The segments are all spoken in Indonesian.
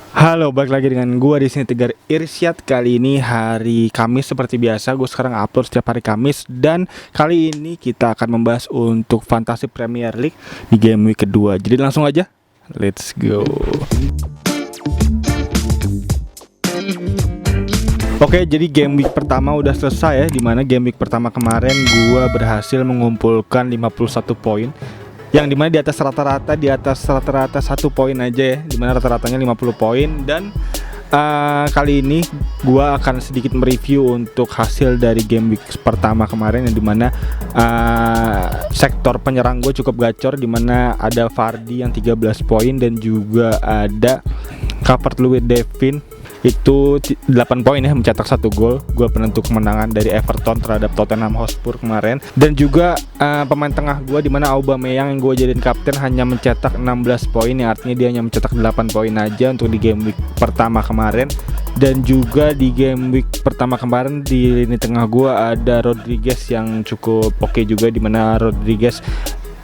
Halo, balik lagi dengan gua di sini Tegar Irsyad. Kali ini hari Kamis seperti biasa. Gue sekarang upload setiap hari Kamis dan kali ini kita akan membahas untuk Fantasy Premier League di game week kedua. Jadi langsung aja, let's go. Oke, jadi game week pertama udah selesai ya. Dimana game week pertama kemarin gua berhasil mengumpulkan 51 poin. Yang dimana di atas rata-rata 1 poin aja ya, dimana rata-ratanya 50 poin. Dan kali ini gua akan sedikit mereview untuk hasil dari game week pertama kemarin, yang dimana sektor penyerang gue cukup gacor, dimana ada Vardy yang 13 poin dan juga ada Calvert-Lewin itu 8 poin ya, mencetak 1 gol. Gue penentu kemenangan dari Everton terhadap Tottenham Hotspur kemarin. Dan juga pemain tengah gue, dimana Aubameyang yang gue jadiin kapten hanya mencetak 16 poin, yang artinya dia hanya mencetak 8 poin aja untuk di game week pertama kemarin. Dan juga di game week pertama kemarin di lini tengah gue ada Rodriguez yang cukup oke juga, dimana Rodriguez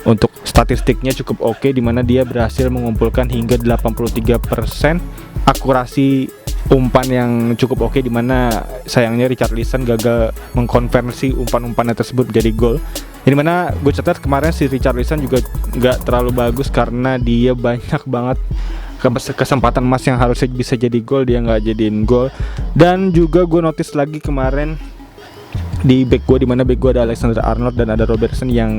untuk statistiknya cukup oke, dimana dia berhasil mengumpulkan hingga 83% akurasi umpan yang cukup oke, dimana sayangnya Richarlison gagal mengkonversi umpan-umpannya tersebut menjadi gol. Jadi mana gue catat kemarin si Richarlison juga nggak terlalu bagus karena dia banyak banget kesempatan emas yang harusnya bisa jadi gol, dia nggak jadiin gol. Dan juga gue notice lagi kemarin di back gue, dimana back gue ada Alexander Arnold dan ada Robertson, yang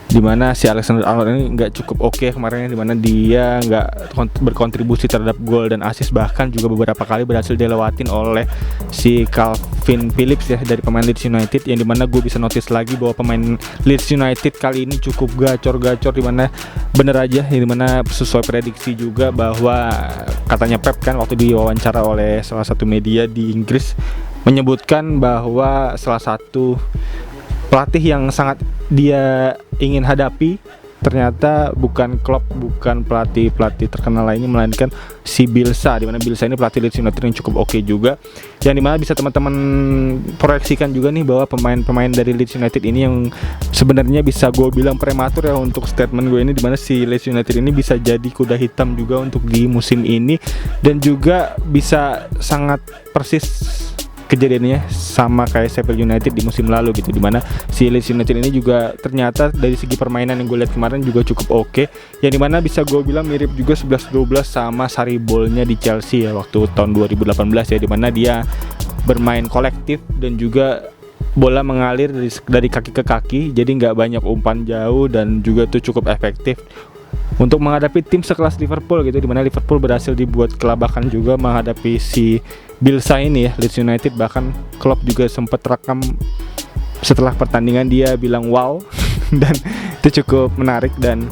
dimana si Alexander Arnold ini nggak cukup oke kemarin, dimana dia nggak berkontribusi terhadap gol dan assist, bahkan juga beberapa kali berhasil dilewatin oleh si Calvin Phillips ya dari pemain Leeds United. Yang dimana gue bisa notice lagi bahwa pemain Leeds United kali ini cukup gacor, dimana bener aja, dimana sesuai prediksi juga bahwa katanya Pep kan waktu diwawancara oleh salah satu media di Inggris menyebutkan bahwa salah satu pelatih yang sangat dia ingin hadapi ternyata bukan Klopp, bukan pelatih terkenal lainnya, melainkan si Bielsa, dimana Bielsa ini pelatih Leeds United yang cukup oke juga, yang dimana bisa teman-teman proyeksikan juga nih bahwa pemain-pemain dari Leeds United ini yang sebenarnya bisa gue bilang prematur ya untuk statement gue ini, dimana si Leeds United ini bisa jadi kuda hitam juga untuk di musim ini, dan juga bisa sangat persis kejadiannya sama kayak Sheffield United di musim lalu gitu, dimana si Leeds United ini juga ternyata dari segi permainan yang gue lihat kemarin juga cukup oke, yang dimana bisa gue bilang mirip juga 11-12 sama Sarri-Ballnya di Chelsea ya waktu tahun 2018 ya, dimana dia bermain kolektif dan juga bola mengalir dari kaki ke kaki, jadi nggak banyak umpan jauh dan juga itu cukup efektif untuk menghadapi tim sekelas Liverpool gitu, dimana Liverpool berhasil dibuat kelabakan juga menghadapi si Bielsa ini ya, Leeds United. Bahkan Klopp juga sempat rekam setelah pertandingan, dia bilang wow dan itu cukup menarik dan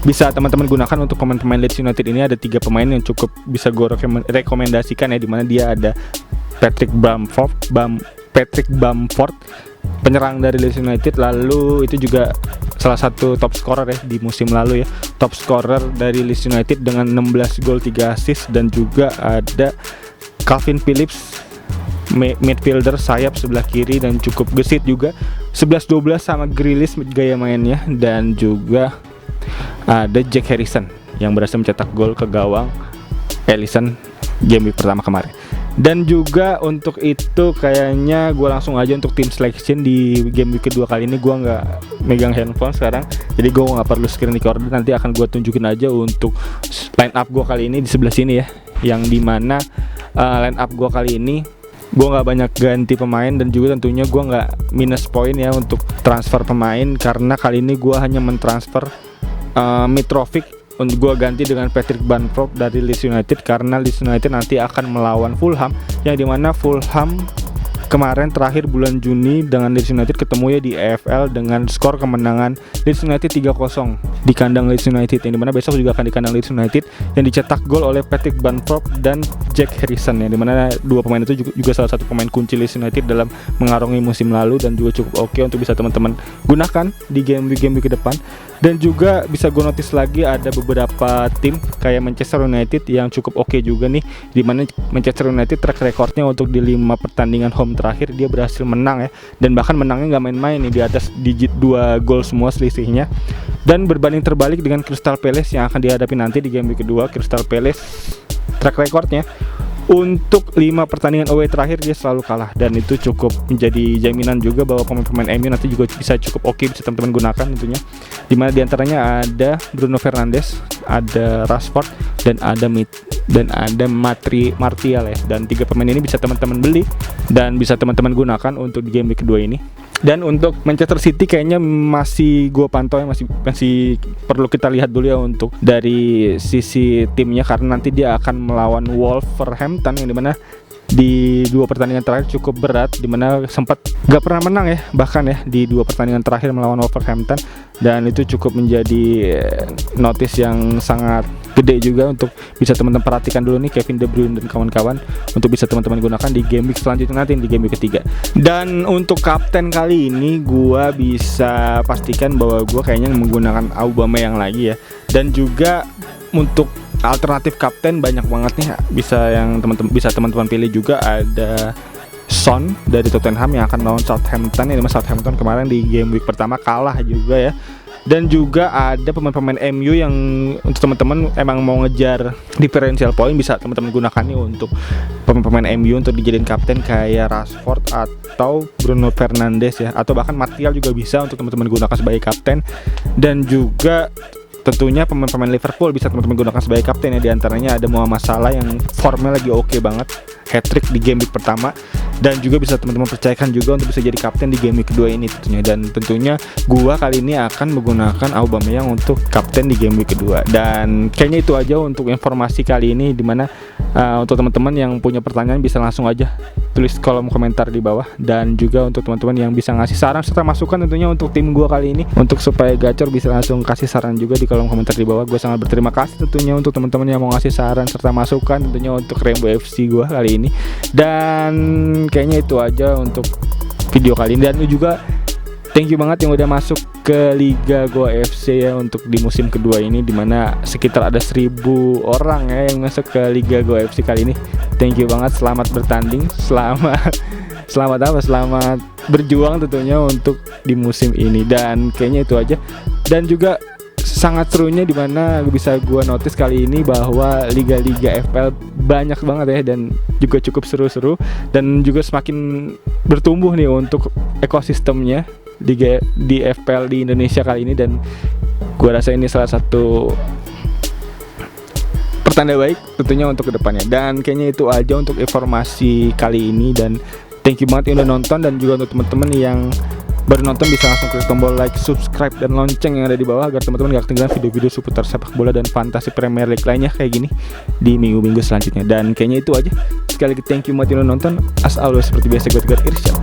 bisa teman-teman gunakan untuk pemain-pemain Leeds United ini. Ada 3 pemain yang cukup bisa gue rekomendasikan ya, dimana dia ada Patrick Bamford, penyerang dari Leeds United, lalu itu juga salah satu top scorer ya di musim lalu ya, top scorer dari Leeds United dengan 16 gol 3 assist. Dan juga ada Calvin Phillips, midfielder sayap sebelah kiri dan cukup gesit juga, 11-12 sama Grealish gaya mainnya. Dan juga ada Jack Harrison yang berhasil mencetak gol ke gawang Alisson game week pertama kemarin. Dan juga untuk itu kayaknya gue langsung aja untuk tim selection di game week kedua kali ini. Gue nggak megang handphone sekarang, jadi gue nggak perlu screen recorder, nanti akan gue tunjukin aja untuk line up gue kali ini di sebelah sini ya, yang dimana line up gue kali ini gue nggak banyak ganti pemain, dan juga tentunya gue nggak minus poin ya untuk transfer pemain, karena kali ini gue hanya mentransfer Mitrovic untuk gue ganti dengan Patrick Bamford dari Leeds United, karena Leeds United nanti akan melawan Fulham, yang dimana Fulham kemarin terakhir bulan Juni dengan Leeds United ketemu ya di EFL dengan skor kemenangan Leeds United 3-0 di kandang Leeds United, yang dimana besok juga akan di kandang Leeds United, yang dicetak gol oleh Patrick Bamford dan Jack Harrison ya, dimana dua pemain itu juga salah satu pemain kunci Leeds United dalam mengarungi musim lalu dan juga cukup oke untuk bisa teman-teman gunakan di game ke depan. Dan juga bisa gue notice lagi ada beberapa tim kayak Manchester United yang cukup oke juga nih, dimana Manchester United track recordnya untuk di 5 pertandingan home terakhir dia berhasil menang ya, dan bahkan menangnya nggak main-main nih, di atas digit 2 gol semua selisihnya. Dan berbanding terbalik dengan Crystal Palace yang akan dihadapi nanti di game kedua. Crystal Palace track recordnya untuk 5 pertandingan away terakhir dia selalu kalah, dan itu cukup menjadi jaminan juga bahwa pemain-pemain MU nanti juga bisa cukup oke, bisa teman-teman gunakan tentunya. Dimana diantaranya ada Bruno Fernandes, ada Rashford, dan ada Martial ya. Dan 3 pemain ini bisa teman-teman beli dan bisa teman-teman gunakan untuk di game kedua ini. Dan untuk Manchester City kayaknya masih gue pantau ya, masih perlu kita lihat dulu ya untuk dari sisi timnya, karena nanti dia akan melawan Wolverhampton yang dimana di 2 pertandingan terakhir cukup berat, dimana sempat gak pernah menang ya, bahkan ya di 2 pertandingan terakhir melawan Wolverhampton. Dan itu cukup menjadi notice yang sangat gede juga untuk bisa teman-teman perhatikan dulu nih Kevin De Bruyne dan kawan-kawan untuk bisa teman-teman gunakan di game week selanjutnya nanti di game week ketiga. Dan untuk kapten kali ini gua bisa pastikan bahwa gua kayaknya menggunakan Aubameyang lagi ya. Dan juga untuk alternatif kapten banyak banget nih, bisa teman-teman pilih juga. Ada Son dari Tottenham yang akan melawan Southampton, yang Southampton kemarin di game week pertama kalah juga ya. Dan juga ada pemain-pemain MU yang untuk teman-teman emang mau ngejar differential point, bisa teman-teman gunakan nih untuk pemain-pemain MU untuk dijadiin kapten kayak Rashford atau Bruno Fernandes ya, atau bahkan Martial juga bisa untuk teman-teman gunakan sebagai kapten. Dan juga tentunya pemain-pemain Liverpool bisa teman-teman gunakan sebagai kapten ya. Diantaranya ada Mohamed Salah yang formnya lagi oke banget, hat-trick di game week pertama, dan juga bisa teman-teman percayakan juga untuk bisa jadi kapten di game week kedua ini tentunya. Dan tentunya gua kali ini akan menggunakan Aubameyang untuk kapten di game week kedua. Dan kayaknya itu aja untuk informasi kali ini, dimana untuk teman-teman yang punya pertanyaan bisa langsung aja tulis kolom komentar di bawah. Dan juga untuk teman-teman yang bisa ngasih saran serta masukan tentunya untuk tim gua kali ini, untuk supaya gacor bisa langsung kasih saran juga di kolom komentar di bawah. Gue sangat berterima kasih tentunya untuk teman-teman yang mau ngasih saran serta masukan tentunya untuk Rainbow FC gue kali ini. Dan kayaknya itu aja untuk video kali ini. Dan juga thank you banget yang udah masuk ke Liga Goa FC ya untuk di musim kedua ini, dimana sekitar ada 1000 orang ya yang masuk ke Liga Goa FC kali ini. Thank you banget, selamat bertanding, selamat berjuang tentunya untuk di musim ini. Dan kayaknya itu aja. Dan juga sangat serunya dimana bisa gue notice kali ini bahwa liga-liga FPL banyak banget ya, dan juga cukup seru-seru, dan juga semakin bertumbuh nih untuk ekosistemnya di FPL di Indonesia kali ini. Dan gue rasa ini salah satu pertanda baik tentunya untuk kedepannya. Dan kayaknya itu aja untuk informasi kali ini, dan thank you banget yang udah nonton. Dan juga untuk teman-teman yang baru nonton bisa langsung klik tombol like, subscribe, dan lonceng yang ada di bawah agar teman-teman gak ketinggalan video-video seputar sepak bola dan fantasi Premier League lainnya kayak gini di minggu-minggu selanjutnya. Dan kayaknya itu aja. Sekali lagi thank you buat yang udah nonton. As always seperti biasa gue Tegar Irsyad.